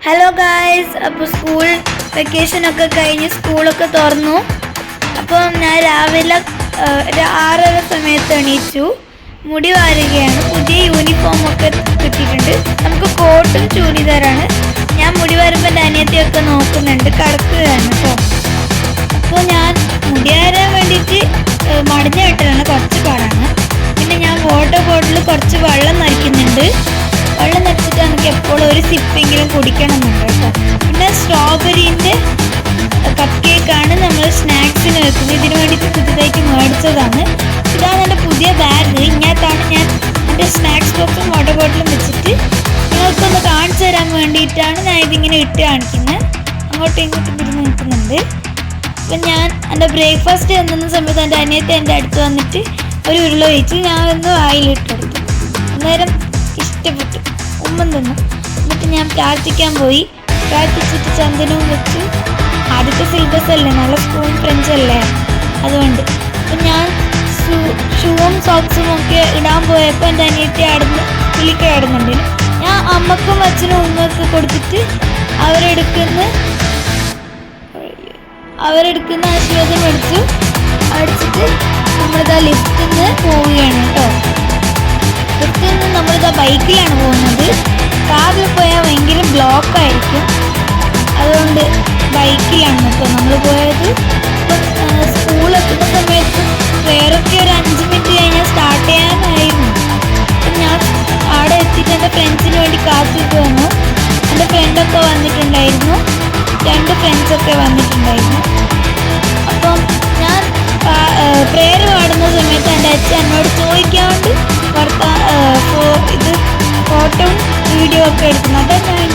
Hello guys, അപ്പോൾ school വെക്കേഷനൊക്കെ കഴിഞ്ഞ് സ്കൂളൊക്കെ തുറന്നു. അപ്പോൾ ഞാൻ രാവിലെ ഒരു 6:30 സമയത്ത് എണീച്ചു. മുടി വാരുകയാണ്. പുതിയ യൂണിഫോമൊക്കെ കിട്ടിയിട്ടുണ്ട്. നമുക്ക് കോട്ടും ചൂടിദാറാണ്. ഞാൻ മുടി വാരുമ്പോൾ എൻ്റെ അനിയത്തിയൊക്കെ നോക്കുന്നുണ്ട്, കിടക്കുകയാണ് കേട്ടോ. അപ്പോൾ ഞാൻ മുടി വാരാൻ വേണ്ടിയിട്ട് മടിഞ്ഞ കെട്ടലാണ്, കുറച്ച് പാടാണ്. പിന്നെ ഞാൻ വാട്ടർ ബോട്ടിൽ കുറച്ച് വെള്ളം നനയ്ക്കുന്നുണ്ട്. വെള്ളം നനച്ചിട്ട് നമുക്ക് എപ്പോഴും ഒരു സിപ്പെങ്കിലും കുടിക്കണമെന്നുണ്ട് കേട്ടോ. പിന്നെ സ്ട്രോബെറീൻ്റെ കപ്പ് കേക്കാണ് നമ്മൾ സ്നാക്സിന് വെക്കുന്നത്. ഇതിനു വേണ്ടിയിട്ട് പുതിയതായിട്ട് മേടിച്ചതാണ്. ഇതാണ് എൻ്റെ പുതിയ ബാഗ്. ഇങ്ങനത്താണ് ഞാൻ എൻ്റെ സ്നാക്സ് ബോക്സും വാട്ടർ ബോട്ടിലും വെച്ചിട്ട് നിങ്ങൾക്കൊന്ന് കാണിച്ചു തരാൻ വേണ്ടിയിട്ടാണ് ഞാൻ ഇതിങ്ങനെ ഇട്ട് കാണിക്കുന്നത്. അങ്ങോട്ടും ഇങ്ങോട്ടും തിരിഞ്ഞ് നിൽക്കുന്നുണ്ട്. അപ്പം ഞാൻ എൻ്റെ ബ്രേക്ക്ഫാസ്റ്റ് എന്നുന്ന സമയത്ത് എൻ്റെ അനിയത്തി എൻ്റെ അടുത്ത് വന്നിട്ട് ഒരു ഉരുള ഒഴിച്ച് ഞാൻ ഒന്ന് വായിലിട്ടെടുത്തു. അന്നേരം ഇഷ്ടപ്പെട്ടു, ഉമ്മൻ തിന്നു. എന്നിട്ട് ഞാൻ പ്രാർത്ഥിക്കാൻ പോയി. പ്രാർത്ഥിച്ചിട്ട് ചന്ദനവും വെച്ച്. ആദ്യത്തെ സിലബസ് അല്ലേ, നല്ല സ്കൂൾ ഫ്രണ്ട്സ് അല്ലേ, അതുകൊണ്ട്. അപ്പം ഞാൻ ഷൂവും സോക്സും ഒക്കെ ഇടാൻ പോയപ്പോൾ എൻ്റെ അനിയത്തി വിളിക്കാടുന്നുണ്ട്. ഞാൻ അമ്മക്കും അച്ഛനും ഉമ്മയൊക്കെ കൊടുത്തിട്ട് അവരെടുക്കുന്ന ആശീർവാദം അടിച്ചിട്ട് നമ്മളിതാ ലിഫ്റ്റിൽ നിന്ന് പോവുകയാണ് കേട്ടോ. ലിഫ്റ്റിൽ നിന്ന് നമ്മളിതാ ബൈക്കിലാണ് പോകുന്നത്. കാറിൽ പോയാൽ ഭയങ്കര ബ്ലോക്കായിരിക്കും, അതുകൊണ്ട് ബൈക്കിലാണ് കേട്ടോ നമ്മൾ പോയത്. ഇപ്പം സ്കൂളെത്തുന്ന സമയത്ത് വേറൊക്കെ ഒരു 5 മിനിറ്റ് കഴിഞ്ഞാൽ സ്റ്റാർട്ട് ചെയ്യാനായിരുന്നു. അപ്പം ഞാൻ അവിടെ എത്തിയിട്ട് എൻ്റെ ഫ്രണ്ട്സിന് വേണ്ടി കാത്തിട്ട് വന്നു. എൻ്റെ ഫ്രണ്ടൊക്കെ വന്നിട്ടുണ്ടായിരുന്നു, 2 ഫ്രണ്ട്സൊക്കെ വന്നിട്ടുണ്ടായിരുന്നു. അപ്പം ഞാൻ പ്രേയർ പാടുന്ന സമയത്ത് എൻ്റെ അച്ഛൻ എന്നോട് ചോദിക്കാണ്ട് ഇത് ഫോട്ടോയും വീഡിയോ ഒക്കെ എടുക്കുന്നു. അതാണ് ഞാൻ